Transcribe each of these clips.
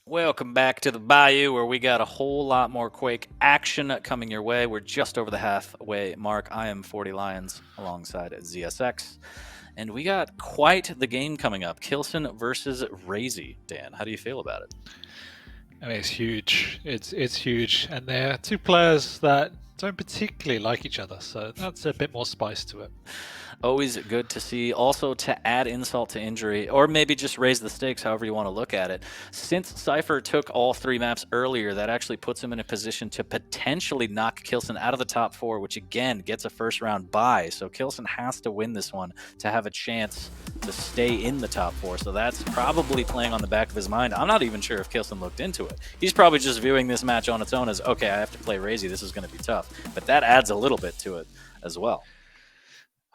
Welcome back to the Bayou, where we got a whole lot more Quake action coming your way. We're just over the halfway mark. I am 40 Lions alongside ZSX, and we got quite the game coming up. k1llsen versus RAISY. Dan, how do you feel about it? I mean, it's huge. It's huge, and they're two players that don't particularly like each other, so that's a bit more spice to it. Always good to see. Also, to add insult to injury, or maybe just raise the stakes, however you want to look at it. Since Cypher took all three maps earlier, that actually puts him in a position to potentially knock k1llsen out of the top four, which again gets a first round bye. So k1llsen has to win this one to have a chance to stay in the top four. So that's probably playing on the back of his mind. I'm not even sure if k1llsen looked into it. He's probably just viewing this match on its own as, okay, I have to play RAISY. This is going to be tough. But that adds a little bit to it as well.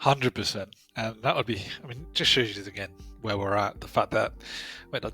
100%, and that would be. I mean, just shows you again where we're at. The fact that when a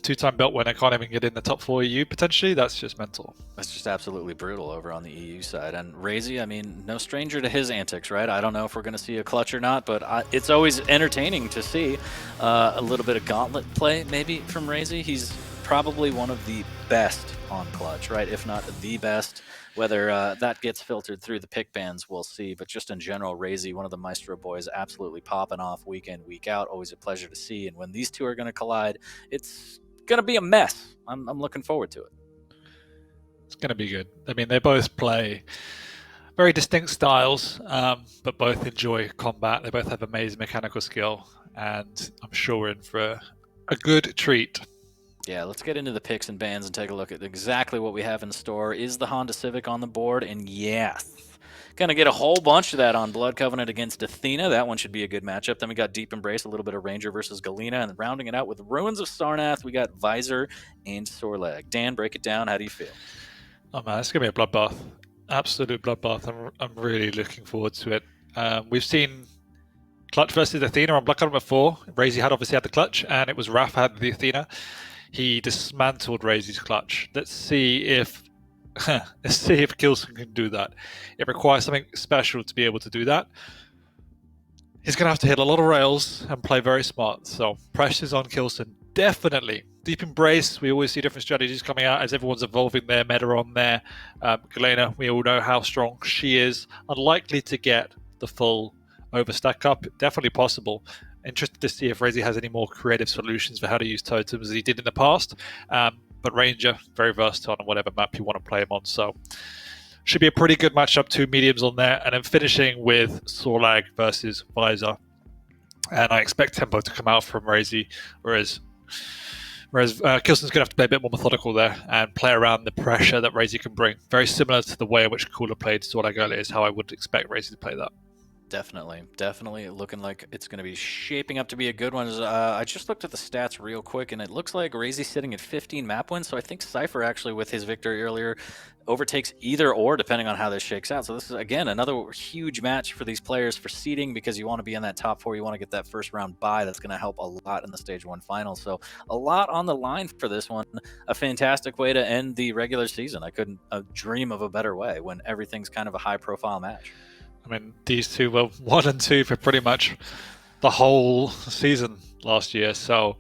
two-time belt winner can't even get in the top four EU potentially, that's just mental. That's just absolutely brutal over on the EU side. And RAISY, I mean, no stranger to his antics, right? I don't know if we're going to see a clutch or not, but it's always entertaining to see a little bit of gauntlet play maybe from RAISY. He's probably one of the best on clutch, right? If not the best. Whether that gets filtered through the pick bands, we'll see. But just in general, RAISY, one of the Maestro boys, absolutely popping off week in, week out. Always a pleasure to see. And when these two are going to collide, it's going to be a mess. I'm looking forward to it. It's going to be good. I mean, they both play very distinct styles, but both enjoy combat. They both have amazing mechanical skill, and I'm sure we're in for a good treat. Yeah, let's get into the picks and bans and take a look at exactly what we have in store. Is the Honda Civic on the board? And yes, gonna get a whole bunch of that on Blood Covenant against Athena. That one should be a good matchup. Then we got Deep Embrace, a little bit of Ranger versus Galena, and rounding it out with Ruins of Sarnath, we got Visor and Soreleg. Dan, break it down. How do you feel? Oh man, it's gonna be a bloodbath, absolute bloodbath. I'm really looking forward to it. We've seen Clutch versus Athena on Blood Covenant before. RAISY had obviously had the Clutch, and it was Raph had the Athena. He dismantled RAISY's Clutch. Let's see if k1llsen can do that. It requires something special to be able to do that. He's going to have to hit a lot of rails and play very smart. So pressure's on k1llsen, definitely. Deep Embrace, we always see different strategies coming out as everyone's evolving their meta on there. Galena, we all know how strong she is. Unlikely to get the full overstack up, definitely possible. Interested to see if RAISY has any more creative solutions for how to use totems as he did in the past. But Ranger, very versatile on whatever map you want to play him on. So should be a pretty good matchup, two mediums on there. And then finishing with Soreleg versus Visor. And I expect tempo to come out from RAISY, whereas k1llsen's going to have to play a bit more methodical there and play around the pressure that RAISY can bring. Very similar to the way in which k1llsen played Soreleg earlier is how I would expect RAISY to play that. Definitely looking like it's going to be shaping up to be a good one. I just looked at the stats real quick, and it looks like RAISY's sitting at 15 map wins, so I think Cypher actually, with his victory earlier, overtakes either or, depending on how this shakes out. So this is, again, another huge match for these players for seeding, because you want to be in that top four. You want to get that first round bye. That's going to help a lot in the Stage 1 final. So a lot on the line for this one. A fantastic way to end the regular season. I couldn't dream of a better way when everything's kind of a high-profile match. I mean, these two were 1 and 2 for pretty much the whole season last year, so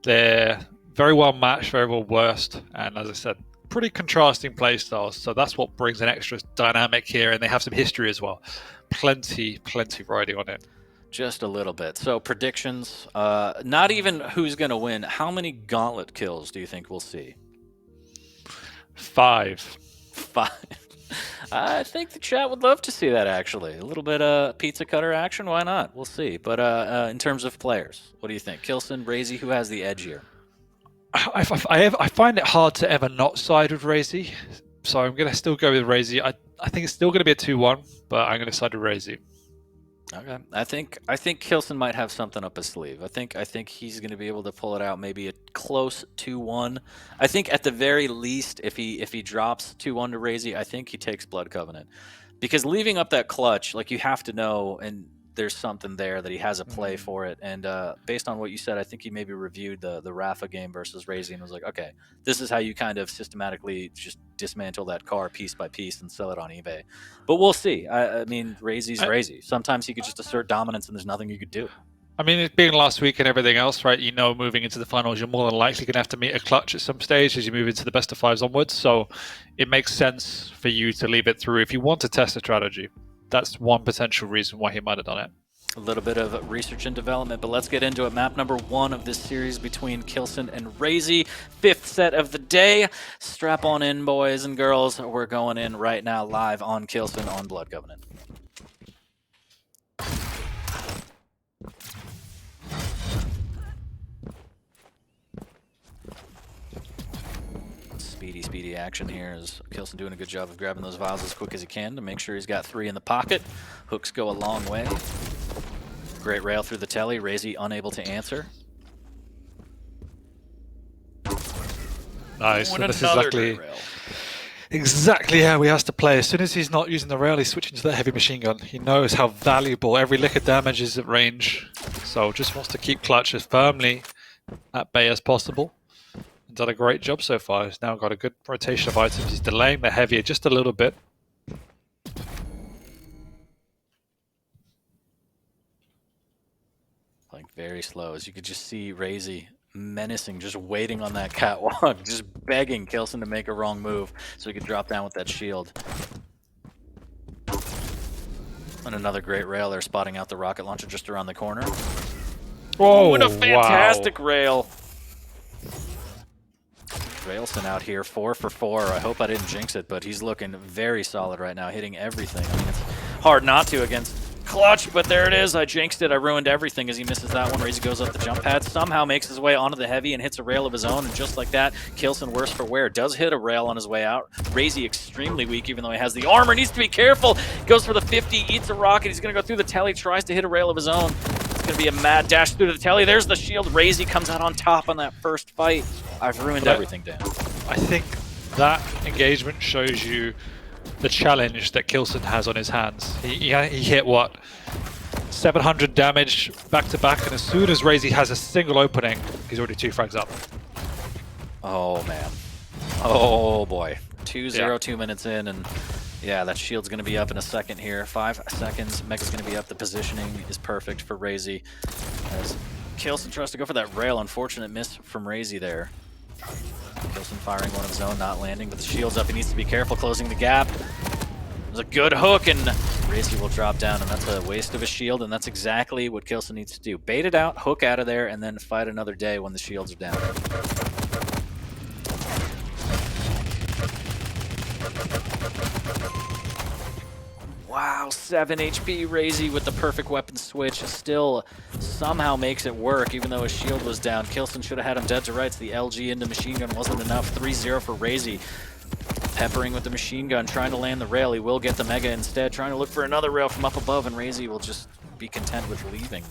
they're very well matched, very well versed, and as I said, pretty contrasting play styles. So that's what brings an extra dynamic here, and they have some history as well. Plenty riding on it. Just a little bit. So predictions, not even who's going to win. How many gauntlet kills do you think we'll see? 5. 5. I think the chat would love to see that, actually. A little bit of pizza cutter action, why not? We'll see. But in terms of players, what do you think? k1llsen, RAISY, who has the edge here? I find it hard to ever not side with RAISY, so I'm going to still go with RAISY. I think it's still going to be a 2-1, but I'm going to side with RAISY. Okay, I think k1llsen might have something up his sleeve. I think he's going to be able to pull it out, maybe a close 2-1. I think at the very least, if he drops 2-1 to RAISY, I think he takes Blood Covenant, because leaving up that clutch, like, you have to know, and there's something there that he has a play for it. And based on what you said, I think he maybe reviewed the Rafa game versus RAISY and was like, okay, this is how you kind of systematically just dismantle that car piece by piece and sell it on eBay. But we'll see. I mean, RAISY's RAISY. Sometimes he could just assert dominance and there's nothing you could do. I mean, it being last week and everything else, right? You know, moving into the finals, you're more than likely going to have to meet a clutch at some stage as you move into the best of fives onwards. So it makes sense for you to leave it through if you want to test a strategy. That's one potential reason why he might have done it. A little bit of research and development, but let's get into it. Map number 1 of this series between k1llsen and RAISY. 5th set of the day. Strap on in, boys and girls. We're going in right now live on k1llsen on Blood Covenant. Speedy action here as k1llsen doing a good job of grabbing those vials as quick as he can to make sure he's got 3 in the pocket. Hooks go a long way. Great rail through the telly. RAISY unable to answer. Nice. And this is exactly how he has to play. As soon as he's not using the rail, he's switching to that heavy machine gun. He knows how valuable every lick of damage is at range. So just wants to keep clutch as firmly at bay as possible. And done a great job so far. He's now got a good rotation of items. He's delaying the heavier just a little bit. Playing very slow, as you could just see RAISY menacing, just waiting on that catwalk, just begging k1llsen to make a wrong move so he could drop down with that shield. And another great rail there, spotting out the rocket launcher just around the corner. Oh, what a fantastic wow. rail! k1llsen out here, 4 for 4. I hope I didn't jinx it, but he's looking very solid right now, hitting everything. I mean, it's hard not to against Clutch, but there it is. I jinxed it. I ruined everything as he misses that one. RAISY goes up the jump pad, somehow makes his way onto the heavy and hits a rail of his own, and just like that, k1llsen worse for wear. Does hit a rail on his way out. RAISY extremely weak, even though he has the armor. Needs to be careful. Goes for the 50, eats a rocket. He's going to go through the telly, tries to hit a rail of his own. It's going to be a mad dash through the telly. There's the shield. RAISY comes out on top on that first fight. I've ruined everything, Dan. I think that engagement shows you the challenge that k1llsen has on his hands. He hit, what, 700 damage back-to-back, and as soon as RAISY has a single opening, he's already 2 frags up. Oh, man. Oh, boy. 2-0, Yeah. 2 minutes in, and yeah, that shield's going to be up in a second here. 5 seconds. Mega's going to be up. The positioning is perfect for RAISY. As k1llsen tries to go for that rail. Unfortunate miss from RAISY there. k1llsen firing one of his own, not landing, but the shield's up. He needs to be careful closing the gap. There's a good hook, and RAISY will drop down, and that's a waste of a shield, and that's exactly what k1llsen needs to do. Bait it out, hook out of there, and then fight another day when the shields are down. Wow, 7 HP RAISY with the perfect weapon switch. Still somehow makes it work, even though his shield was down. k1llsen should have had him dead to rights. The LG into machine gun wasn't enough. 3-0 for RAISY. Peppering with the machine gun, trying to land the rail. He will get the Mega instead, trying to look for another rail from up above, and RAISY will just be content with leaving.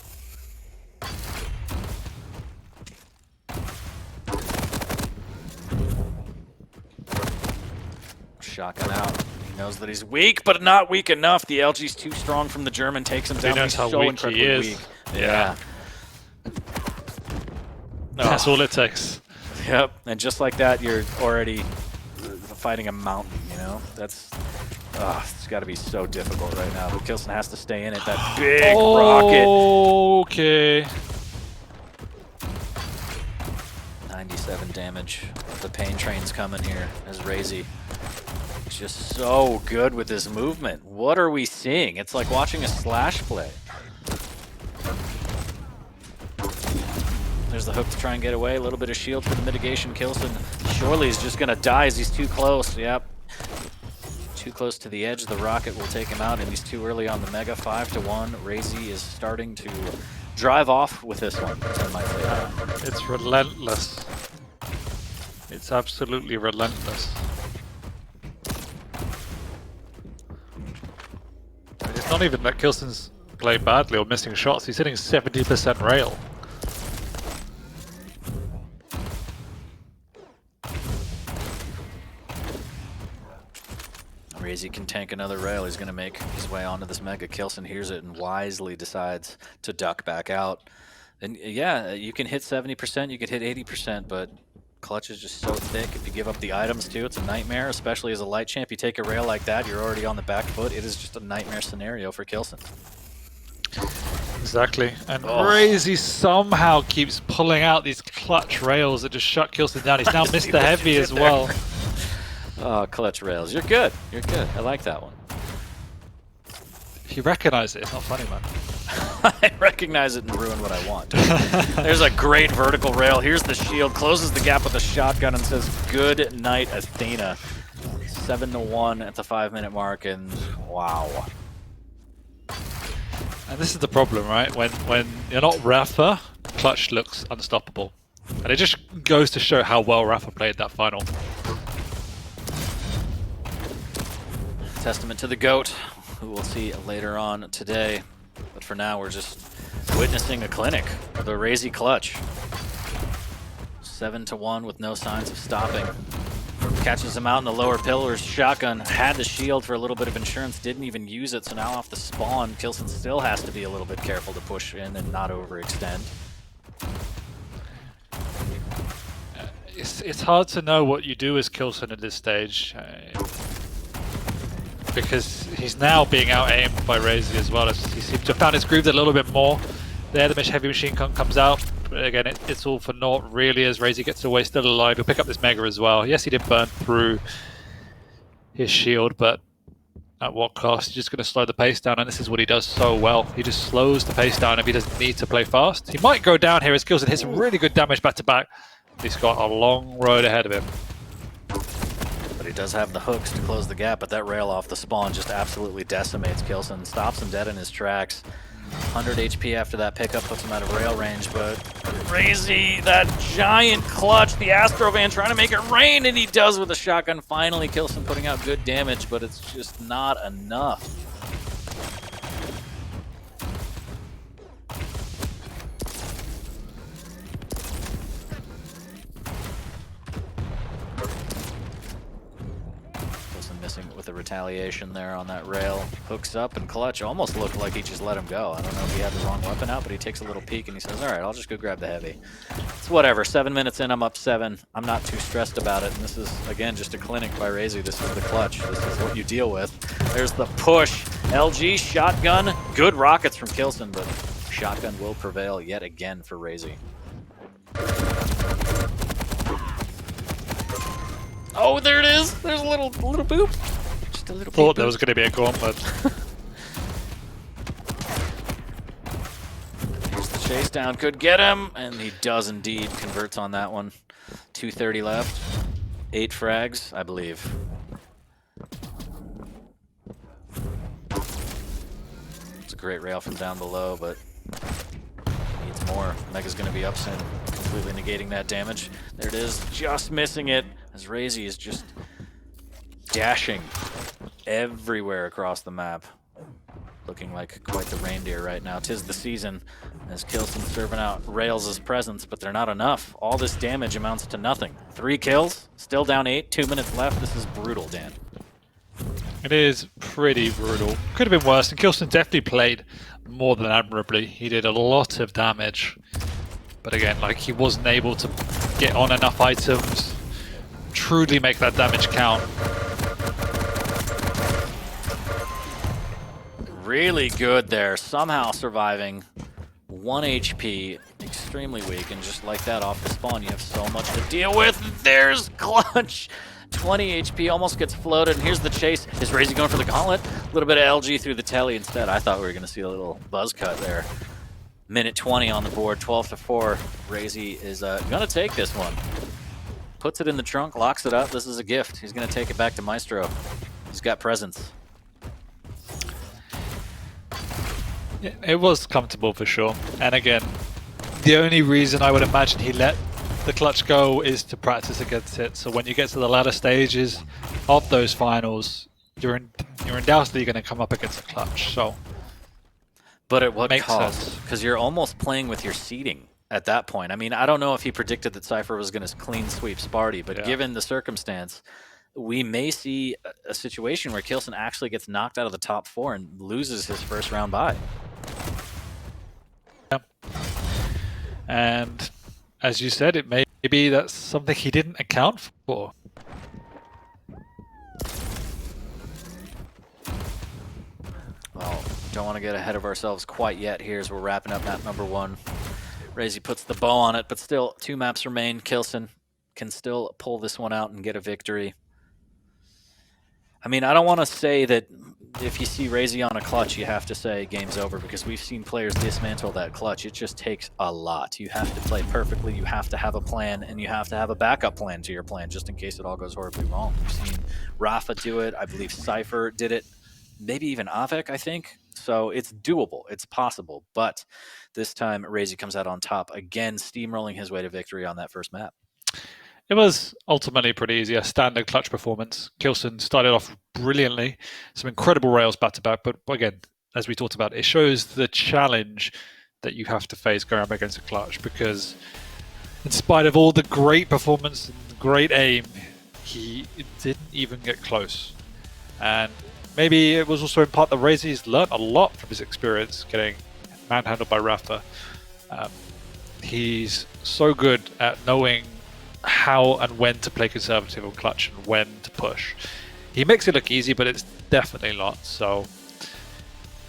Shotgun out. He knows that he's weak, but not weak enough. The LG's too strong from the German, takes him down. He knows how so weak incredibly he is. weak. Yeah. That's all it takes. Yep, and just like that, you're already fighting a mountain, you know? That's, it's got to be so difficult right now. But k1llsen has to stay in it. That big rocket. Okay. 97 damage. The pain train's coming here as RAISY. Just so good with his movement. What are we seeing? It's like watching a slash play. There's the hook to try and get away. A little bit of shield for the mitigation. k1llsen surely is just going to die as he's too close. Yep. Too close to the edge. The rocket will take him out, and he's too early on the Mega. 5-1. RAISY is starting to drive off with this one. It's relentless. It's absolutely relentless. It's not even that k1llsen's playing badly or missing shots. He's hitting 70% rail. RAISY can tank another rail. He's going to make his way onto this Mega. k1llsen hears it and wisely decides to duck back out. And yeah, you can hit 70%, you could hit 80%, but Clutch is just so thick. If you give up the items too, it's a nightmare, especially as a light champ. You take a rail like that, you're already on the back foot. It is just a nightmare scenario for k1llsen. Exactly. And Oh. RAISY somehow keeps pulling out these clutch rails that just shut k1llsen down. He's now missed the heavy as well. Oh, clutch rails. You're good. You're good. I like that one. If you recognize it, it's not funny, man. I recognize it and ruin what I want. There's a great vertical rail. Here's the shield. Closes the gap with a shotgun and says, "Good night, Athena." 7-1 at the 5-minute mark, and wow. And this is the problem, right? When you're not Rafa, clutch looks unstoppable. And it just goes to show how well Rafa played that final. Testament to the GOAT, who we'll see later on today. But for now, we're just witnessing a clinic of the RAISY clutch. 7-1 with no signs of stopping. Catches him out in the lower pillars. Shotgun had the shield for a little bit of insurance, didn't even use it, so now off the spawn, k1llsen still has to be a little bit careful to push in and not overextend. It's hard to know what you do as k1llsen at this stage. Because he's now being out-aimed by RAISY as well. He seems to have found his groove a little bit more. There, the heavy machine gun comes out. But again, it's all for naught, really, as RAISY gets away still alive. He'll pick up this Mega as well. Yes, he did burn through his shield, but at what cost? He's just going to slow the pace down, and this is what he does so well. He just slows the pace down if he doesn't need to play fast. He might go down here as k1llsen hits some really good damage back-to-back. He's got a long road ahead of him. But he does have the hooks to close the gap, but that rail off the spawn just absolutely decimates k1llsen. Stops him dead in his tracks. 100 HP after that pickup puts him out of rail range, but RAISY, that giant clutch, the Astrovan trying to make it rain, and he does with a shotgun. Finally, k1llsen putting out good damage, but it's just not enough. Missing with the retaliation there on that rail. Hooks up, and clutch almost looked like he just let him go. I don't know if he had the wrong weapon out, but he takes a little peek and he says, "Alright, I'll just go grab the heavy." It's whatever. 7 minutes in, I'm up 7. I'm not too stressed about it, and this is, again, just a clinic by RAISY. This is the clutch. This is what you deal with. There's the push. LG, shotgun. Good rockets from k1llsen, but shotgun will prevail yet again for RAISY. Oh, there it is! There's a little boop. Just a little Thought boop. there was going to be a gauntlet. Here's the chase down. Could get him, and he does indeed. Converts on that one. 2:30 left. 8 frags, I believe. It's a great rail from down below, but needs more. Mega's going to be up soon, completely negating that damage. There it is, just missing it, as RAISY is just dashing everywhere across the map. Looking like quite the reindeer right now. 'Tis the season, as k1llsen serving out Rails' presence, but they're not enough. All this damage amounts to nothing. 3 kills, still down 8, 2 minutes left. This is brutal, Dan. It is pretty brutal. Could have been worse, and k1llsen definitely played more than admirably. He did a lot of damage, but again, like, he wasn't able to get on enough items, truly make that damage count. Really good there, somehow surviving. 1 HP, extremely weak, and just like that off the spawn, you have so much to deal with. There's clutch. 20 HP, almost gets floated, and here's the chase. Is RAISY going for the gauntlet? A little bit of LG through the telly instead. I thought we were going to see a little buzz cut there. Minute 20 on the board, 12-4. RAISY is going to take this one. Puts it in the trunk, locks it up. This is a gift. He's going to take it back to Maestro. He's got presence. Yeah, it was comfortable for sure. And again, the only reason I would imagine he let the clutch go is to practice against it. So when you get to the latter stages of those finals, you're undoubtedly going to come up against a clutch. So, but at what makes cost? sense. Because you're almost playing with your seeding at that point. I mean, I don't know if he predicted that Cypher was going to clean sweep Sparty, but given the circumstance, we may see a situation where k1llsen actually gets knocked out of the top 4 and loses his first round bye. Yeah. And as you said, it may be that's something he didn't account for. Well, don't want to get ahead of ourselves quite yet here as we're wrapping up map number 1. RAISY puts the bow on it, but still 2 maps remain. k1llsen can still pull this one out and get a victory. I mean, I don't want to say that if you see RAISY on a clutch, you have to say game's over, because we've seen players dismantle that clutch. It just takes a lot. You have to play perfectly, you have to have a plan, and you have to have a backup plan to your plan just in case it all goes horribly wrong. We've seen Rafa do it. I believe Cypher did it. Maybe even Avik, I think. So it's doable. It's possible. But this time, RAISY comes out on top, again, steamrolling his way to victory on that first map. It was ultimately pretty easy, a standard clutch performance. k1llsen started off brilliantly, some incredible rails back-to-back, but again, as we talked about, it shows the challenge that you have to face going up against a clutch, because in spite of all the great performance and great aim, he didn't even get close. And maybe it was also in part that RAISY's learned a lot from his experience getting manhandled by Rafa. He's so good at knowing how and when to play conservative or clutch and when to push. He makes it look easy, but it's definitely not. So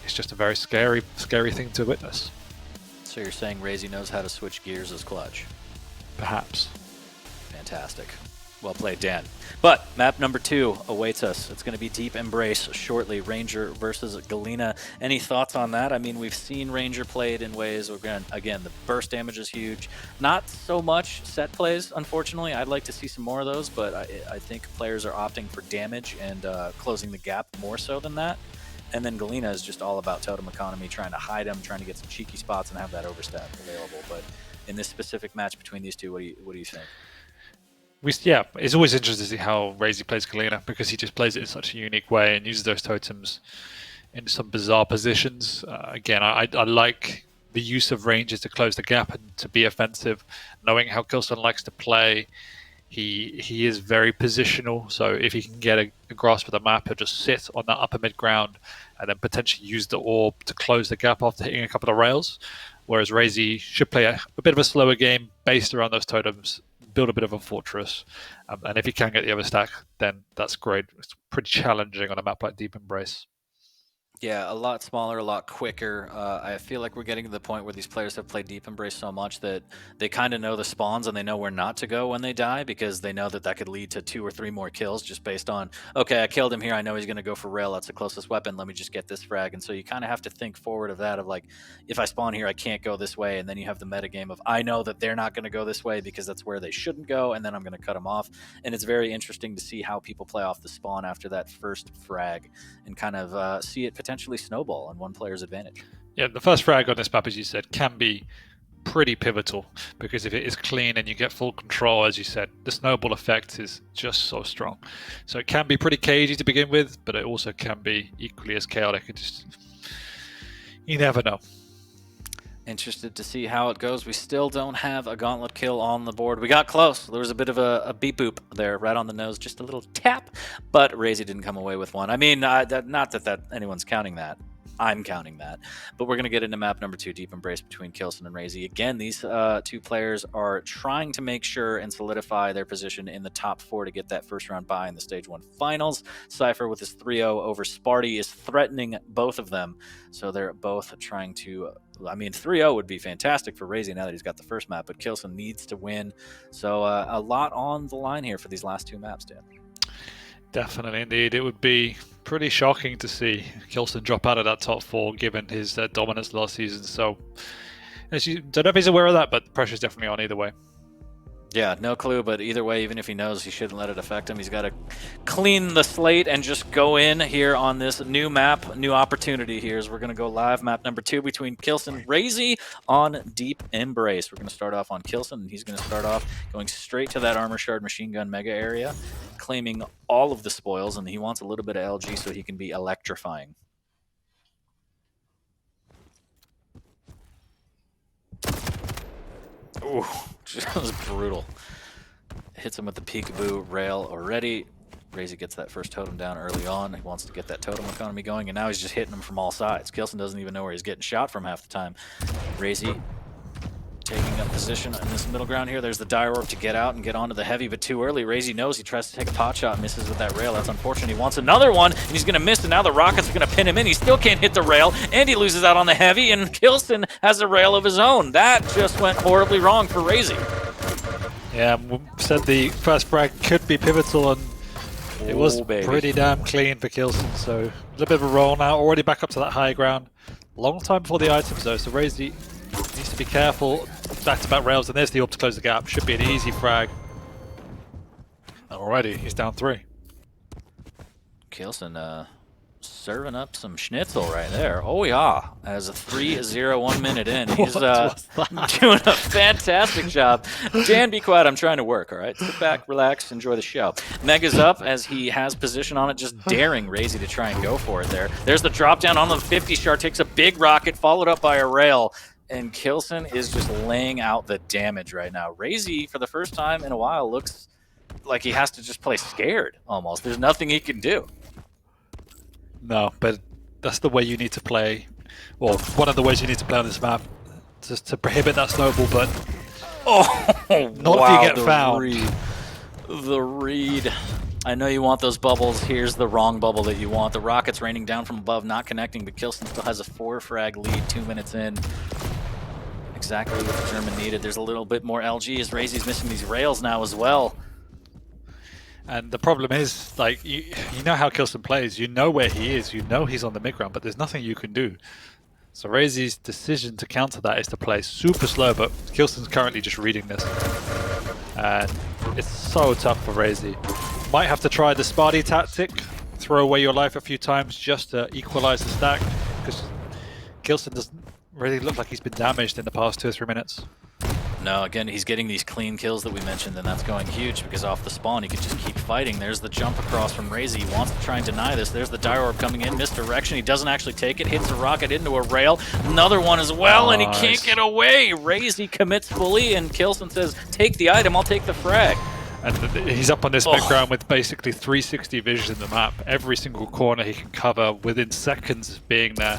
it's just a very scary thing to witness. So you're saying RAISY knows how to switch gears as clutch? Perhaps. Fantastic. Well played, Dan. But map number 2 awaits us. It's going to be Deep Embrace shortly. Ranger versus k1llsen. Any thoughts on that? I mean, we've seen Ranger played in ways where, again, the burst damage is huge. Not so much set plays, unfortunately. I'd like to see some more of those, but I think players are opting for damage and closing the gap more so than that. And then k1llsen is just all about totem economy, trying to hide them, trying to get some cheeky spots and have that overstep available. But in this specific match between these two, what do you think? Yeah, it's always interesting to see how RAISY plays k1llsen, because he just plays it in such a unique way and uses those totems in some bizarre positions. Again, I like the use of ranges to close the gap and to be offensive, knowing how k1llsen likes to play. He is very positional, so if he can get a grasp of the map, he'll just sit on that upper mid ground and then potentially use the orb to close the gap after hitting a couple of rails. Whereas RAISY should play a bit of a slower game based around those totems, build a bit of a fortress, and if he can get the overstack, then that's great. It's pretty challenging on a map like Deep Embrace. Yeah, a lot smaller, a lot quicker. I feel like we're getting to the point where these players have played Deep Embrace so much that they kind of know the spawns and they know where not to go when they die, because they know that that could lead to 2 or 3 more kills just based on, okay, I killed him here, I know he's going to go for rail, that's the closest weapon, let me just get this frag. And so you kind of have to think forward of that, of like, if I spawn here, I can't go this way, and then you have the metagame of, I know that they're not going to go this way because that's where they shouldn't go, and then I'm going to cut them off. And it's very interesting to see how people play off the spawn after that first frag and kind of see it potentially snowball on one player's advantage. Yeah, the first frag on this map, as you said, can be pretty pivotal, because if it is clean and you get full control, as you said, the snowball effect is just so strong. So it can be pretty cagey to begin with, but it also can be equally as chaotic. You never know. Interested to see how it goes. We still don't have a gauntlet kill on the board. We got close. There was a bit of a beep boop there, right on the nose, just a little tap, but RAISY didn't come away with one. I mean, not that anyone's counting that. I'm counting that. But we're going to get into map number 2, Deep Embrace between k1llsen and RAISY. Again, these 2 players are trying to make sure and solidify their position in the top 4 to get that first round bye in the Stage 1 finals. Cypher with his 3-0 over Sparty is threatening both of them. So they're both trying to... I mean, 3-0 would be fantastic for RAISY now that he's got the first map, but k1llsen needs to win. So a lot on the line here for these last 2 maps, Dan. Definitely, indeed. It would be pretty shocking to see k1llsen drop out of that top 4 given his dominance last season. So, don't know if he's aware of that, but the pressure's definitely on either way. Yeah, no clue, but either way, even if he knows, he shouldn't let it affect him. He's got to clean the slate and just go in here on this new map, new opportunity here as we're going to go live. Map number 2 between k1llsen and RAISY on Deep Embrace. We're going to start off on k1llsen, and he's going to start off going straight to that Armor Shard machine gun mega area, claiming all of the spoils, and he wants a little bit of LG so he can be electrifying. Ooh, that was brutal. Hits him with the peekaboo rail already. RAISY gets that first totem down early on. He wants to get that totem economy going, and now he's just hitting him from all sides. k1llsen doesn't even know where he's getting shot from half the time. RAISY taking up position in this middle ground here. There's the dire orb to get out and get onto the heavy, but too early. RAISY knows he tries to take a pot shot, misses with that rail. That's unfortunate. He wants another one, and he's going to miss, and now the rockets are going to pin him in. He still can't hit the rail, and he loses out on the heavy, and k1llsen has a rail of his own. That just went horribly wrong for RAISY. Yeah, we said the first frag could be pivotal, and it was pretty damn clean for k1llsen. So a little bit of a roll now, already back up to that high ground. Long time before the items though, so RAISY needs to be careful. Back-to-back rails, and there's the orb to close the gap. Should be an easy frag. Alrighty, he's down 3. k1llsen serving up some schnitzel right there. Oh yeah, as a 3-0 1 minute in. He's doing a fantastic job. Dan, be quiet, I'm trying to work, all right? Sit back, relax, enjoy the show. Mega's up as he has position on it, just daring RAISY to try and go for it there. There's the drop down on the 50 shard, takes a big rocket, followed up by a rail, and k1llsen is just laying out the damage right now. RAISY, for the first time in a while, looks like he has to just play scared, almost. There's nothing he can do. No, but that's the way you need to play. Well, one of the ways you need to play on this map, just to prohibit that snowball. But not wow, if you get found. The read. I know you want those bubbles. Here's the wrong bubble that you want. The rockets raining down from above, not connecting, but k1llsen still has a 4-frag lead 2 minutes in. Exactly what the German needed. There's a little bit more LG as RAISY's missing these rails now as well. And the problem is, like, you know how k1llsen plays, you know where he is, you know he's on the mid ground, but there's nothing you can do. So RAISY's decision to counter that is to play super slow, but k1llsen's currently just reading this. And it's so tough for RAISY. Might have to try the Sparty tactic, throw away your life a few times just to equalize the stack, because k1llsen doesn't really look like he's been damaged in the past 2 or 3 minutes. No, again, he's getting these clean kills that we mentioned, and that's going huge because off the spawn, he could just keep fighting. There's the jump across from RAISY. He wants to try and deny this. There's the dire orb coming in, misdirection. He doesn't actually take it, hits a rocket into a rail. Another one as well, and he can't get away. RAISY commits fully, and k1llsen says, take the item, I'll take the frag. And he's up on this mid ground with basically 360 vision in the map. Every single corner he can cover within seconds of being there.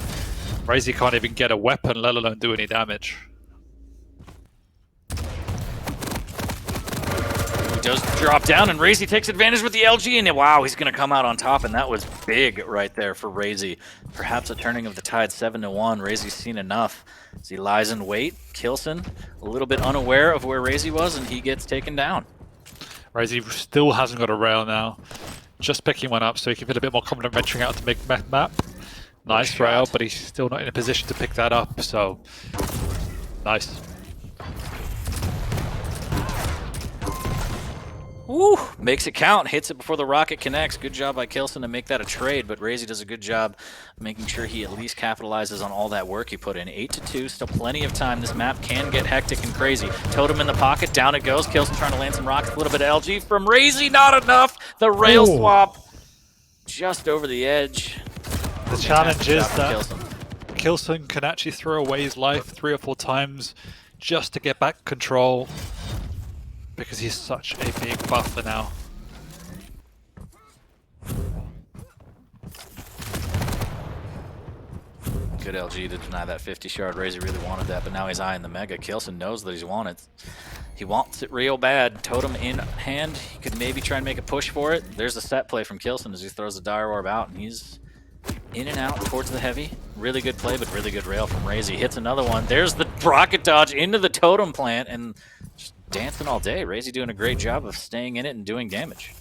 RAISY can't even get a weapon, let alone do any damage. Does drop down, and RAISY takes advantage with the LG, and wow, he's going to come out on top, and that was big right there for RAISY. Perhaps a turning of the tide, 7-1. RAISY's seen enough as he lies in wait. k1llsen a little bit unaware of where RAISY was, and he gets taken down. RAISY still hasn't got a rail now. Just picking one up so he can feel a bit more confident venturing out to make map. Nice rail, but he's still not in a position to pick that up, so nice. Woo! Makes it count, hits it before the rocket connects. Good job by k1llsen to make that a trade, but RAISY does a good job making sure he at least capitalizes on all that work he put in. 8-2, still plenty of time. This map can get hectic and crazy. Totem in the pocket, down it goes. k1llsen trying to land some rockets, a little bit of LG from RAISY, not enough! The rail swap just over the edge. The challenge is that k1llsen can actually throw away his life 3 or 4 times just to get back control, because he's such a big buffer now. Good LG to deny that 50 shard. RAISY really wanted that, but now he's eyeing the Mega. k1llsen knows that he wants it real bad. Totem in hand. He could maybe try and make a push for it. There's a set play from k1llsen as he throws the dire orb out, and he's in and out towards the heavy. Really good play, but really good rail from RAISY. Hits another one. There's the rocket dodge into the totem plant, and just dancing all day. RAISY doing a great job of staying in it and doing damage.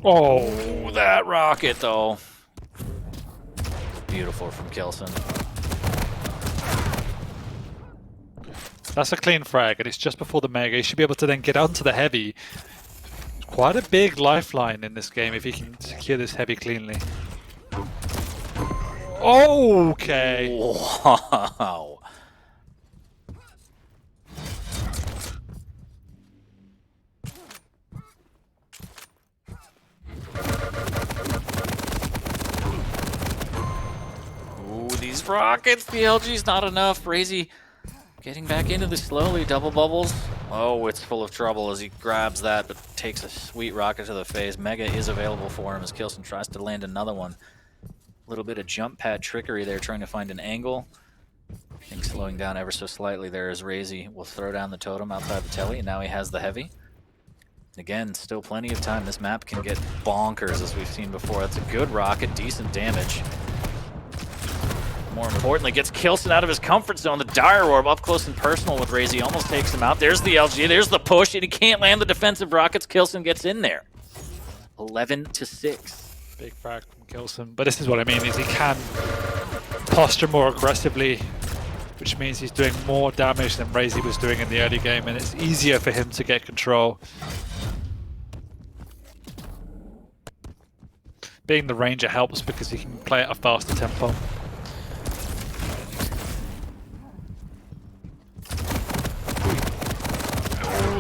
Oh, that rocket though. Beautiful from k1llsen. That's a clean frag, and it's just before the Mega. He should be able to then get onto the heavy. Quite a big lifeline in this game if he can secure this heavy cleanly. Okay. Wow. Ooh, these rockets, the LG's not enough. RAISY Getting back into this slowly, double bubbles. Oh, it's full of trouble as he grabs that, but takes a sweet rocket to the face. Mega is available for him as k1llsen tries to land another one. A little bit of jump pad trickery there, trying to find an angle. I think slowing down ever so slightly there as RAISY will throw down the totem outside the telly, and now he has the heavy. Again, still plenty of time. This map can get bonkers as we've seen before. That's a good rocket, decent damage. More importantly, gets k1llsen out of his comfort zone. The Dire Orb up close and personal with RAISY almost takes him out. There's the LG, there's the push, and he can't land the defensive rockets. k1llsen gets in there. 11-6. Big frag from k1llsen. But this is what I mean, is he can posture more aggressively, which means he's doing more damage than RAISY was doing in the early game, and it's easier for him to get control. Being the ranger helps because he can play at a faster tempo.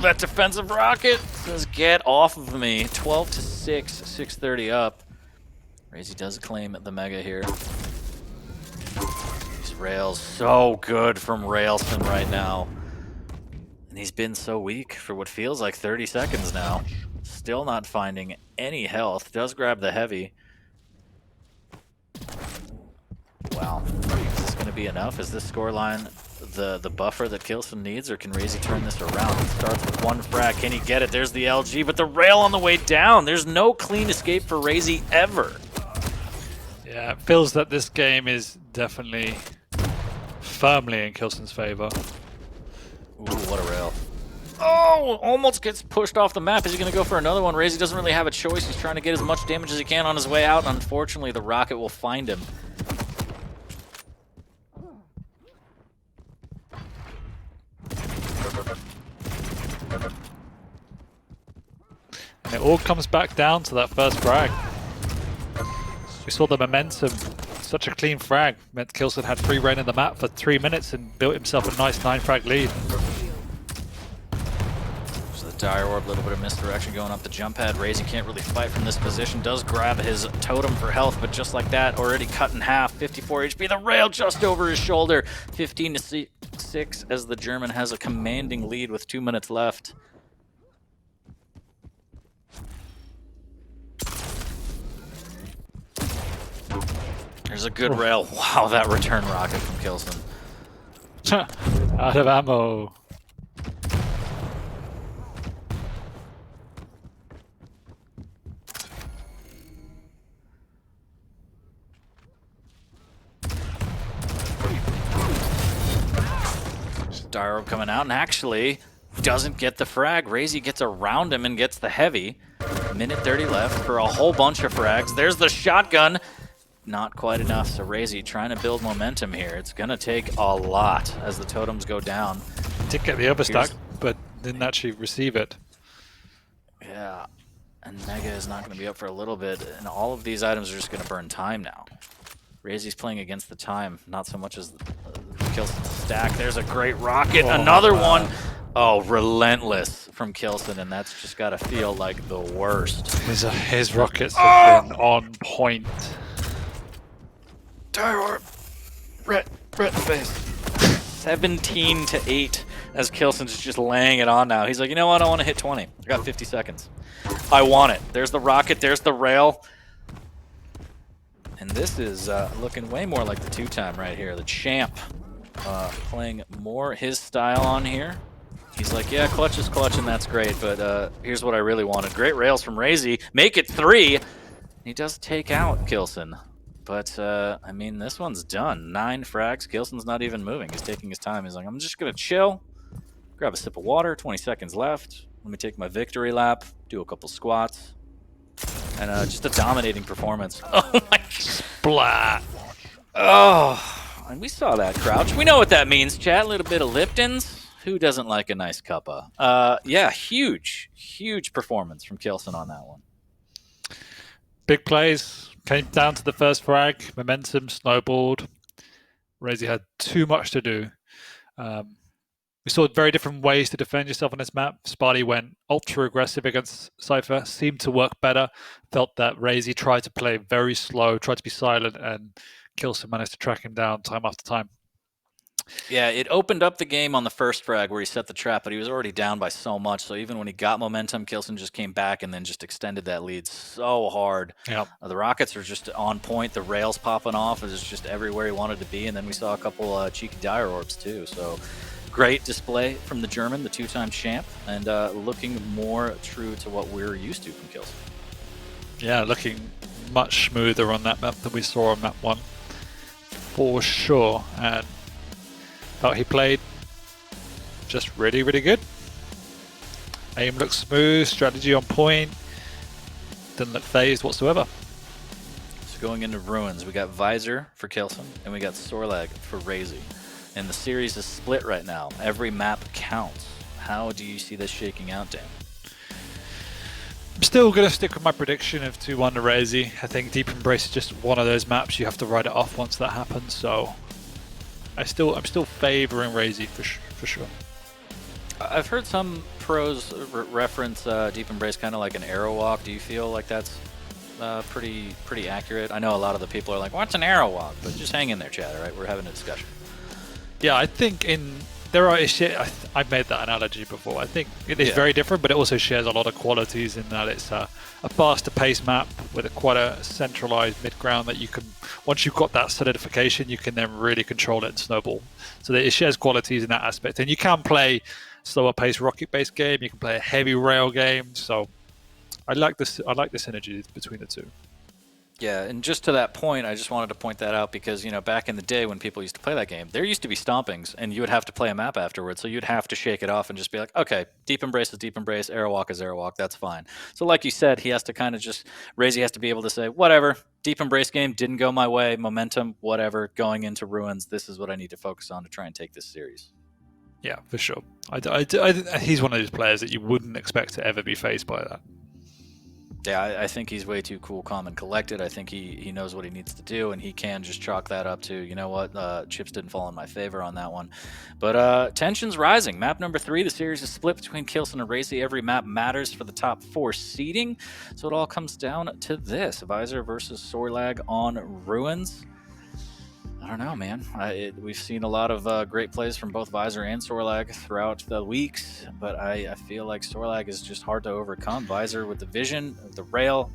That defensive rocket says, get off of me. 12-6, 6:30 up. RAISY does claim the mega here. These rails, so good from r1llsen right now. And he's been so weak for what feels like 30 seconds now. Still not finding any health. Does grab the heavy. Wow. Is this going to be enough? Is this scoreline the buffer that k1llsen needs, or can RAISY turn this around? It starts with one frag. Can he get it? There's the LG, but the rail on the way down. There's no clean escape for RAISY ever. Yeah, it feels that this game is definitely firmly in k1llsen's favor. Ooh, what a rail. Oh, almost gets pushed off the map. Is he going to go for another one? RAISY doesn't really have a choice. He's trying to get as much damage as he can on his way out. Unfortunately, the rocket will find him. And it all comes back down to that first frag. We saw the momentum. Such a clean frag meant k1llsen had free reign in the map for 3 minutes and built himself a nice 9-frag lead. So the Dire Orb, a little bit of misdirection going up the jump pad. RAISY can't really fight from this position. Does grab his totem for health, but just like that, already cut in half. 54 HP. The rail just over his shoulder. 15-6 as the German has a commanding lead with 2 minutes left. There's a good rail. Wow, that return rocket from k1llsen. Out of ammo. Dire Orb coming out and actually doesn't get the frag. RAISY gets around him and gets the heavy. Minute 30 left for a whole bunch of frags. There's the shotgun. Not quite enough, so RAISY trying to build momentum here. It's going to take a lot as the totems go down. Did get the overstack, but didn't actually receive it. Yeah, and Mega is not going to be up for a little bit, and all of these items are just going to burn time now. RAISY's playing against the time, not so much as the k1llsen stack. There's a great rocket, another one. Oh, relentless from k1llsen, and that's just got to feel like the worst. His rockets have been on point. Dire Orb, red face. 17-8 as k1llsen's just laying it on now. He's like, you know what? I want to hit 20. I got 50 seconds. I want it. There's the rocket. There's the rail. And this is looking way more like the two-time right here. The champ playing more his style on here. He's like, yeah, clutch is clutch, and that's great, but here's what I really wanted. Great rails from RAISY. Make it 3. He does take out k1llsen. But, I mean, this one's done. 9 frags. k1llsen's not even moving. He's taking his time. He's like, I'm just going to chill, grab a sip of water, 20 seconds left. Let me take my victory lap, do a couple squats, and just a dominating performance. Oh, my God. Splat. Oh, and we saw that crouch. We know what that means, chat. A little bit of Lipton's. Who doesn't like a nice cuppa? Yeah, huge performance from k1llsen on that one. Big plays. Came down to the first frag, momentum snowballed. RAISY had too much to do. We saw very different ways to defend yourself on this map. Sparty went ultra aggressive against Cypher, seemed to work better. Felt that RAISY tried to play very slow, tried to be silent, and k1llsen managed to track him down time after time. Yeah, it opened up the game on the first frag where he set the trap, but he was already down by so much. So even when he got momentum, k1llsen just came back and then just extended that lead so hard. Yeah. The rockets are just on point. The rails popping off is just everywhere he wanted to be. And then we saw a couple cheeky dire orbs too. So great display from the German, the two-time champ, and looking more true to what we're used to from k1llsen. Yeah, looking much smoother on that map than we saw on map 1, for sure. And thought he played just really, really good. Aim looks smooth, strategy on point, didn't look phased whatsoever. So going into Ruins, we got Visor for k1llsen, and we got Sorlag for RAISY. And the series is split right now. Every map counts. How do you see this shaking out, Dan? I'm still going to stick with my prediction of 2-1 to RAISY. I think Deep Embrace is just one of those maps you have to write it off once that happens. So I'm still favouring RAISY for sure. I've heard some pros reference Deep Embrace kind of like an arrow walk. Do you feel like that's pretty accurate? I know a lot of the people are like, "What's an arrow walk?" But just hang in there, Chad. All right, we're having a discussion. Yeah, I think there are I've made that analogy before. I think it is very different, but it also shares a lot of qualities in that it's a faster pace map with quite a centralized mid ground that you can, once you've got that solidification, you can then really control it and snowball. So that it shares qualities in that aspect. And you can play slower pace rocket based game, you can play a heavy rail game. So I like the synergy between the two. Yeah, and just to that point, I just wanted to point that out because, you know, back in the day when people used to play that game, there used to be stompings, and you would have to play a map afterwards, so you'd have to shake it off and just be like, okay, Deep Embrace is Deep Embrace, Arrow Walk is Arrow Walk, that's fine. So like you said, he has to kind of just, RAISY has to be able to say, whatever, Deep Embrace game didn't go my way, momentum, whatever, going into Ruins, this is what I need to focus on to try and take this series. Yeah, for sure. He's one of those players that you wouldn't expect to ever be faced by that. Yeah, I think he's way too cool, calm, and collected. I think he knows what he needs to do, and he can just chalk that up to, you know what, chips didn't fall in my favor on that one. But tension's rising. Map number 3, the series is split between k1llsen and RAISY. Every map matters for the top 4 seeding, so it all comes down to this. Visor versus Sorlag on Ruins. I don't know, man. We've seen a lot of great plays from both Visor and Sorlag throughout the weeks, but I feel like Sorlag is just hard to overcome. Visor with the vision, the rail,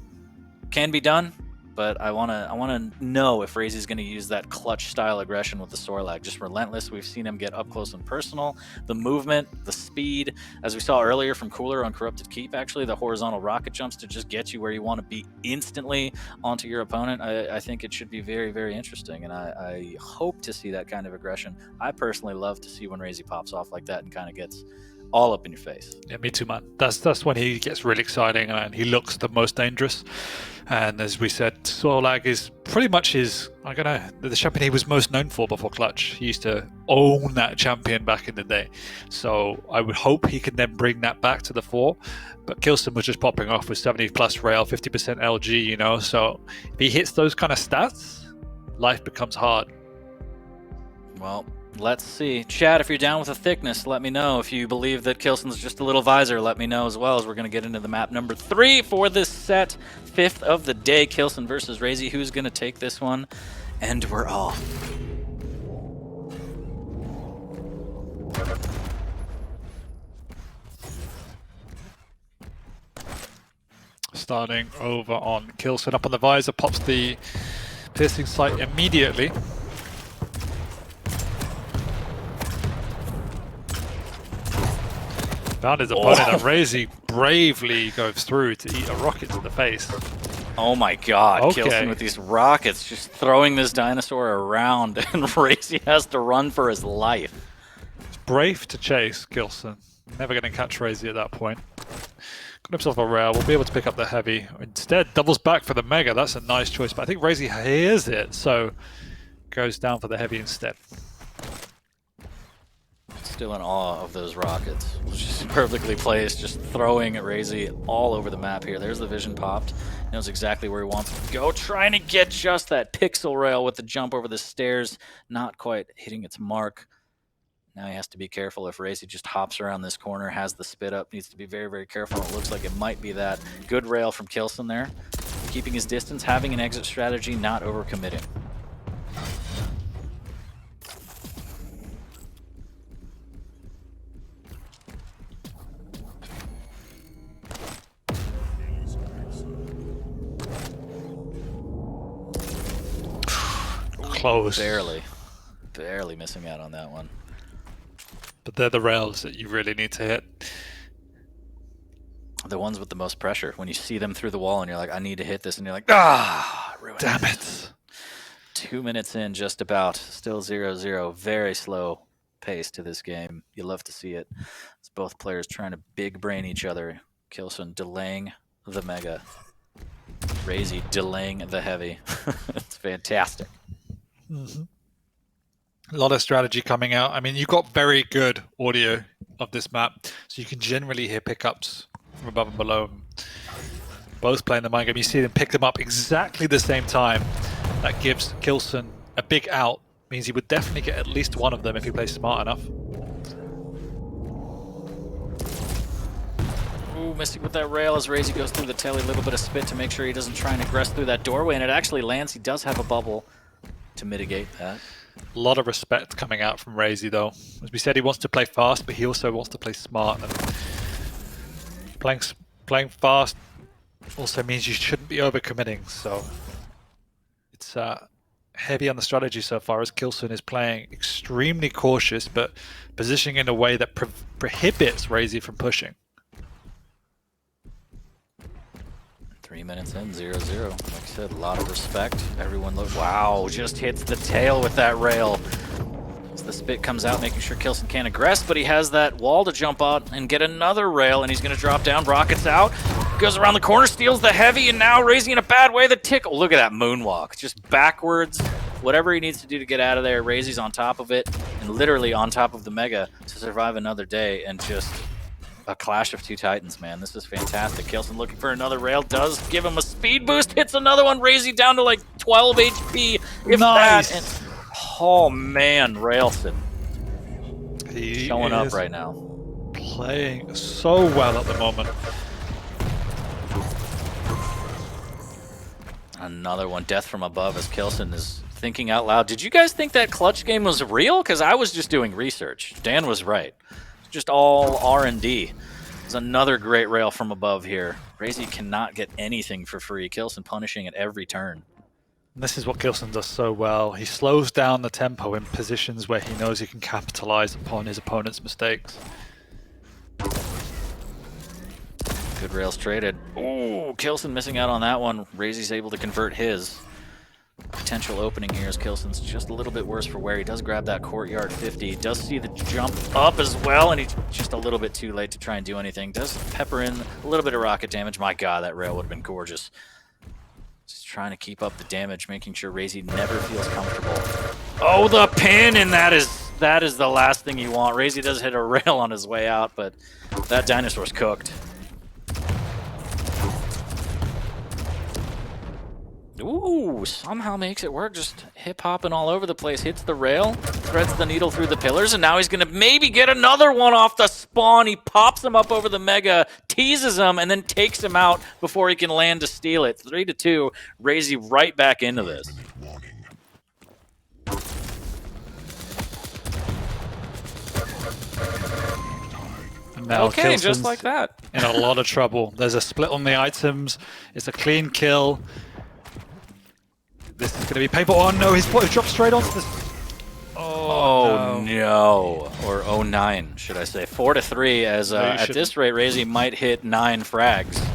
can be done, but I wanna know if RAISY's going to use that clutch style aggression with the Sorlag. Just relentless. We've seen him get up close and personal. The movement, the speed, as we saw earlier from Cooler on Corrupted Keep, actually, the horizontal rocket jumps to just get you where you want to be instantly onto your opponent. I think it should be very, very interesting, and I hope to see that kind of aggression. I personally love to see when RAISY pops off like that and kind of gets all up in your face. Yeah, me too, man. That's when he gets really exciting and he looks the most dangerous. And as we said, Sorlag is pretty much the champion he was most known for before Clutch. He used to own that champion back in the day. So I would hope he can then bring that back to the fore. But k1llsen was just popping off with 70 plus rail, 50% LG, you know. So if he hits those kind of stats, life becomes hard. Well, let's see. Chad, if you're down with the thickness, let me know. If you believe that k1llsen's just a little Visor, let me know as well, as we're going to get into the map number 3 for this set. 5th of the day, k1llsen versus RAISY. Who's going to take this one? And we're off. Starting over on k1llsen, up on the Visor, pops the piercing sight immediately. Found his opponent, and RAISY bravely goes through to eat a rocket to the face. Oh my god, Okay. k1llsen with these rockets, just throwing this dinosaur around, and RAISY has to run for his life. It's brave to chase k1llsen. Never going to catch RAISY at that point. Got himself a rail, will be able to pick up the heavy. Instead, doubles back for the mega. That's a nice choice, but I think RAISY hears it, so goes down for the heavy instead. Still in awe of those rockets. Just perfectly placed, just throwing at RAISY all over the map here. There's the vision popped. Knows exactly where he wants to go. Trying to get just that pixel rail with the jump over the stairs. Not quite hitting its mark. Now he has to be careful if RAISY just hops around this corner, has the spit up. Needs to be very, very careful. It looks like it might be that. Good rail from k1llsen there. Keeping his distance, having an exit strategy, not overcommitting. close. Barely missing out on that one. But they're the rails that you really need to hit. The ones with the most pressure. When you see them through the wall and you're like, I need to hit this, and you're like, ah, damn it. 2 minutes in, just about. Still 0-0. Very slow pace to this game. You love to see it. It's both players trying to big brain each other. k1llsen delaying the mega. RAISY delaying the heavy. It's fantastic. Mm-hmm. A lot of strategy coming out. I mean, you got very good audio of this map, so you can generally hear pickups from above and below. Both playing the mind game. You see them pick them up exactly the same time. That gives k1llsen a big out. Means he would definitely get at least one of them if he plays smart enough. Ooh, missing with that rail as RAISY goes through the telly. A little bit of spit to make sure he doesn't try and aggress through that doorway, and it actually lands. He does have a bubble to mitigate that. A lot of respect coming out from RAISY though. As we said, he wants to play fast, but he also wants to play smart. And playing fast also means you shouldn't be overcommitting. So it's heavy on the strategy so far, as k1llsen is playing extremely cautious, but positioning in a way that prohibits RAISY from pushing. 3 minutes in, 0-0. Like I said, a lot of respect. Everyone looks, wow, just hits the tail with that rail. As the spit comes out, making sure k1llsen can't aggress, but he has that wall to jump out and get another rail, and he's going to drop down. Rockets out, goes around the corner, steals the heavy, and now RAISY in a bad way. The tickle, look at that moonwalk, just backwards. Whatever he needs to do to get out of there, RAISY's on top of it, and literally on top of the mega to survive another day, and just a clash of two titans, man. This is fantastic. k1llsen looking for another rail, does give him a speed boost, hits another one. RAISY down to like 12 HP, if nice. that. And, oh man, Railson. He showing up right now. Playing so well at the moment. Another one, death from above, as k1llsen is thinking out loud. Did you guys think that clutch game was real? Because I was just doing research. Dan was right. Just all R&D. There's another great rail from above here. RAISY cannot get anything for free. k1llsen punishing at every turn. And this is what k1llsen does so well. He slows down the tempo in positions where he knows he can capitalize upon his opponent's mistakes. Good rails traded. Ooh, k1llsen missing out on that one. RAISY's able to convert his. Potential opening here is k1llsen's just a little bit worse for wear. He does grab that courtyard 50. Does see the jump up as well, and he's just a little bit too late to try and do anything. Does pepper in a little bit of rocket damage. My god, that rail would have been gorgeous. Just trying to keep up the damage, making sure RAISY never feels comfortable. Oh, the pin, and that is the last thing you want. RAISY does hit a rail on his way out, but that dinosaur's cooked. Ooh, somehow makes it work. Just hip-hopping all over the place. Hits the rail, threads the needle through the pillars, and now he's going to maybe get another one off the spawn. He pops him up over the mega, teases him, and then takes him out before he can land to steal it. 3-2, RAISY right back into this. And now okay, k1llsen's just like that. in a lot of trouble. There's a split on the items. It's a clean kill. This is going to be painful. Oh no, he's dropped straight onto this. Oh no. Or 09, should I say. 4-3, as at this rate, RAISY might hit 9 frags.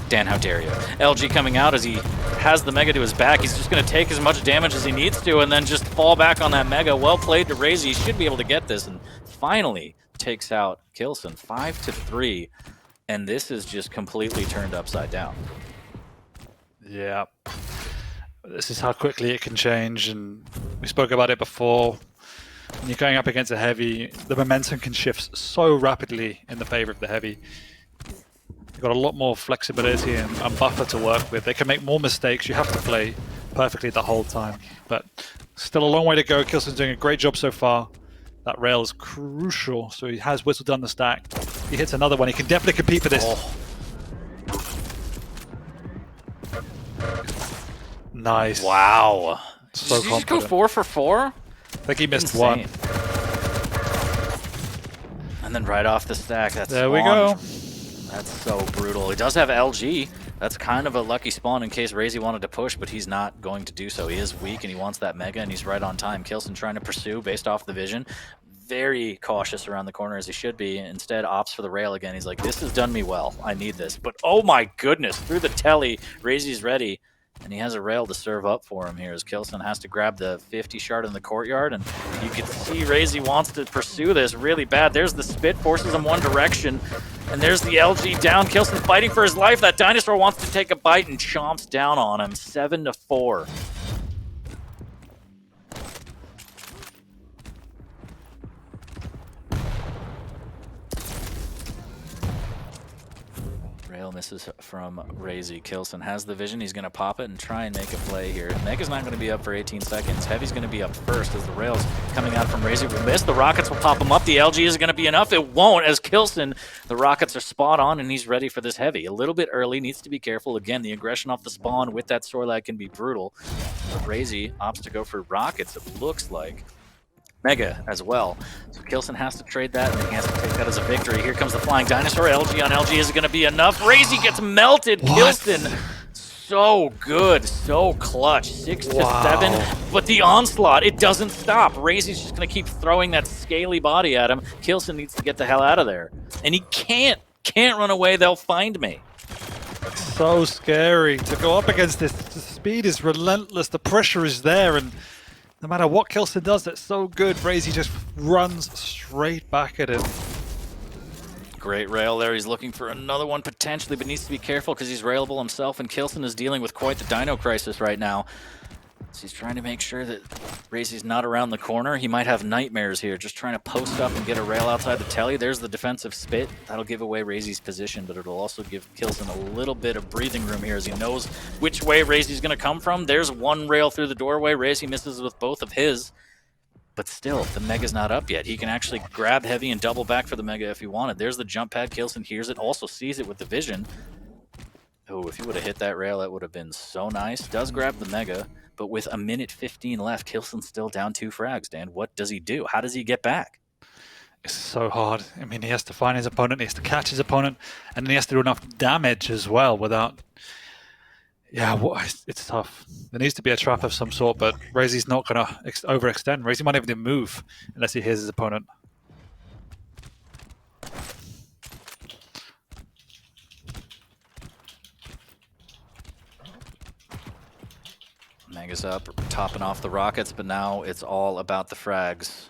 Dan, how dare you. LG coming out as he has the mega to his back. He's just going to take as much damage as he needs to and then just fall back on that mega. Well played to RAISY. He should be able to get this, and finally takes out k1llsen. 5-3, and this is just completely turned upside down. Yeah. This is how quickly it can change, and we spoke about it before. When you're going up against a heavy, the momentum can shift so rapidly in the favor of the heavy. You've got a lot more flexibility and buffer to work with. They can make more mistakes. You have to play perfectly the whole time. But still a long way to go. k1llsen's doing a great job so far. That rail is crucial, so he has whistled down the stack. He hits another one. He can definitely compete for this. Oh. Nice. Wow. So Did you just go 4 for 4? I think he missed Insane. one. And then right off the stack, that's there we go. That's so brutal. He does have LG. That's kind of a lucky spawn in case RAISY wanted to push, but he's not going to do so. He is weak and he wants that Mega, and he's right on time. k1llsen trying to pursue based off the vision. Very cautious around the corner as he should be. Instead, opts for the rail again. He's like, this has done me well. I need this. But oh my goodness, through the telly, RAISY's ready. And he has a rail to serve up for him here as k1llsen has to grab the 50 shard in the courtyard. And you can see RAISY wants to pursue this really bad. There's the spit, forces him one direction. And there's the LG down. k1llsen's fighting for his life. That dinosaur wants to take a bite and chomps down on him. 7-4. Rail misses from RAISY. k1llsen has the vision. He's going to pop it and try and make a play here. Mega's not going to be up for 18 seconds. Heavy's going to be up first as the rail's coming out from RAISY will miss. The rockets will pop him up. The LG is going to be enough. It won't as k1llsen. The rockets are spot on and he's ready for this heavy. A little bit early. Needs to be careful. Again, the aggression off the spawn with that Sorlag can be brutal. But RAISY opts to go for rockets, it looks like. Mega as well. So k1llsen has to trade that, and he has to take that as a victory. Here comes the flying dinosaur. LG on LG is going to be enough. RAISY gets melted. k1llsen, so good, so clutch. 6-7. But the onslaught, it doesn't stop. RAISY's just going to keep throwing that scaly body at him. k1llsen needs to get the hell out of there. And he can't run away. They'll find me. So scary to go up against this. The speed is relentless. The pressure is there, and no matter what k1llsen does, that's so good. RAISY just runs straight back at him. Great rail there. He's looking for another one potentially, but needs to be careful because he's railable himself, and k1llsen is dealing with quite the dino crisis right now. So he's trying to make sure that RAISY's not around the corner. He might have nightmares here, just trying to post up and get a rail outside the telly. There's the defensive spit. That'll give away RAISY's position, but it'll also give k1llsen a little bit of breathing room here as he knows which way RAISY's going to come from. There's one rail through the doorway. RAISY misses with both of his, but still, the Mega's not up yet. He can actually grab Heavy and double back for the Mega if he wanted. There's the jump pad. k1llsen hears it, also sees it with the vision. Oh, if he would have hit that rail, that would have been so nice. Does grab the Mega. But with a minute 15 left, k1llsen's still down 2 frags, Dan. What does he do? How does he get back? It's so hard. I mean, he has to find his opponent, he has to catch his opponent, and then he has to do enough damage as well without... Yeah, it's tough. There needs to be a trap of some sort, but RAISY's not going to overextend. RAISY might even move unless he hears his opponent. Mega's up, topping off the rockets, but now it's all about the frags.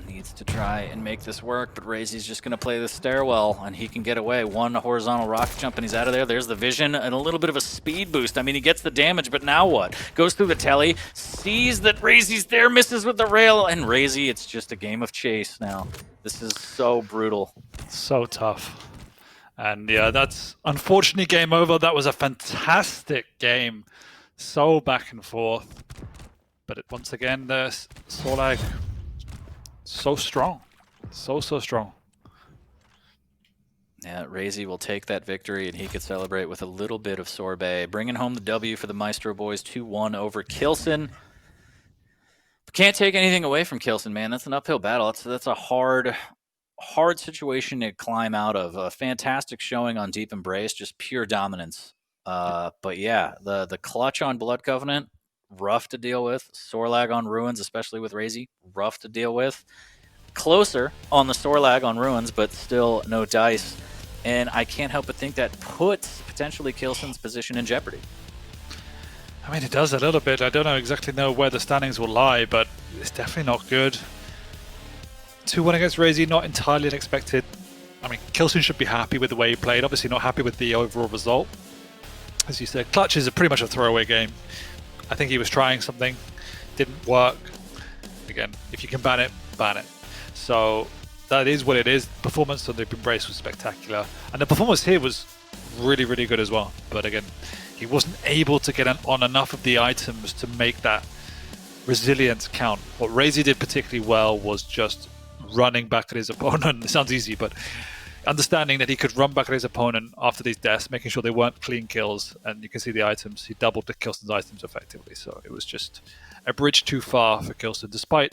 Needs to try and make this work, but RAISY's just going to play the stairwell, and he can get away. One horizontal rocket jump, and he's out of there. There's the vision, and a little bit of a speed boost. I mean, he gets the damage, but now what? Goes through the telly, sees that RAISY's there, misses with the rail, and RAISY, it's just a game of chase now. This is so brutal. So tough. And yeah, that's unfortunately game over. That was a fantastic game. So back and forth. But once again, the Sorlag, so strong. So strong. Yeah, RAISY will take that victory, and he could celebrate with a little bit of sorbet. Bringing home the W for the Maestro boys, 2-1 over k1llsen. Can't take anything away from k1llsen, man. That's an uphill battle. That's a hard situation to climb out of. A fantastic showing on Deep Embrace, just pure dominance. But yeah, the clutch on Blood Covenant, rough to deal with. Sorlag on Ruins, especially with RAISY, rough to deal with. Closer on the Sorlag on Ruins, but still no dice. And I can't help but think that puts potentially k1llsen's position in jeopardy. I mean, it does a little bit. I don't exactly know where the standings will lie, but it's definitely not good. 2-1 against RAISY, not entirely unexpected. I mean, k1llsen should be happy with the way he played. Obviously not happy with the overall result. As you said, Clutch is pretty much a throwaway game. I think he was trying something, didn't work. Again, if you can ban it, ban it. So that is what it is. Performance on the Embrace was spectacular. And the performance here was really, really good as well. But again, he wasn't able to get on enough of the items to make that resilience count. What RAISY did particularly well was just running back at his opponent. It sounds easy, but understanding that he could run back at his opponent after these deaths, making sure they weren't clean kills, and you can see the items. He doubled the k1llsen's items effectively, so it was just a bridge too far for k1llsen. Despite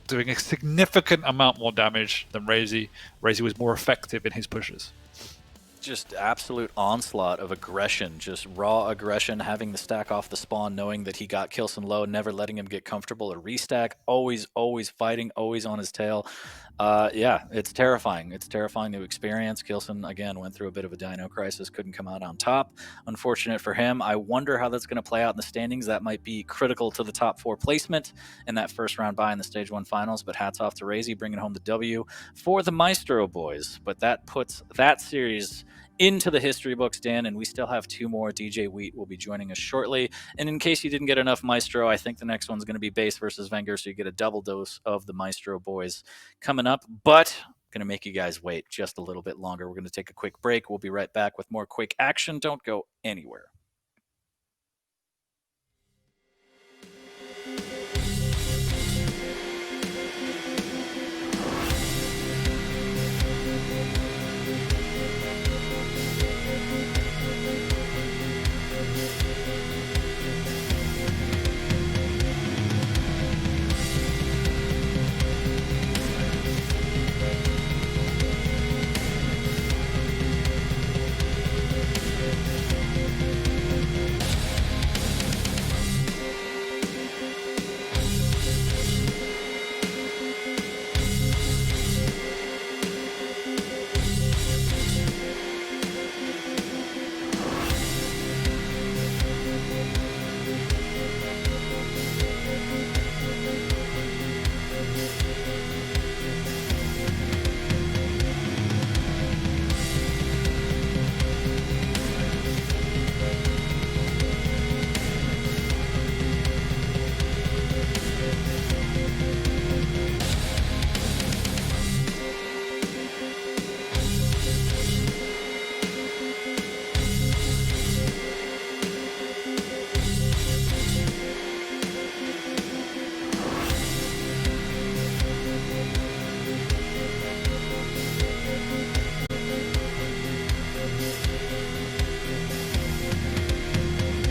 doing a significant amount more damage than RAISY, RAISY was more effective in his pushes. just absolute onslaught of aggression, just raw aggression, having the stack off the spawn, knowing that he got k1llsen low, never letting him get comfortable or restack, always fighting, always on his tail. Yeah, it's terrifying. It's terrifying to experience. k1llsen, again, went through a bit of a dino crisis, couldn't come out on top. Unfortunate for him. I wonder how that's going to play out in the standings. That might be critical to the top 4 placement in that first round bye in the Stage 1 finals, but hats off to RAISY, bringing home the W for the Maestro boys. But that puts that series into the history books, Dan, and we still have 2 more. DJ Wheat will be joining us shortly. And in case you didn't get enough Maestro, I think the next one's going to be Base versus Wenger, so you get a double dose of the Maestro boys coming up. But going to make you guys wait just a little bit longer. We're going to take a quick break. We'll be right back with more Quake action. Don't go anywhere.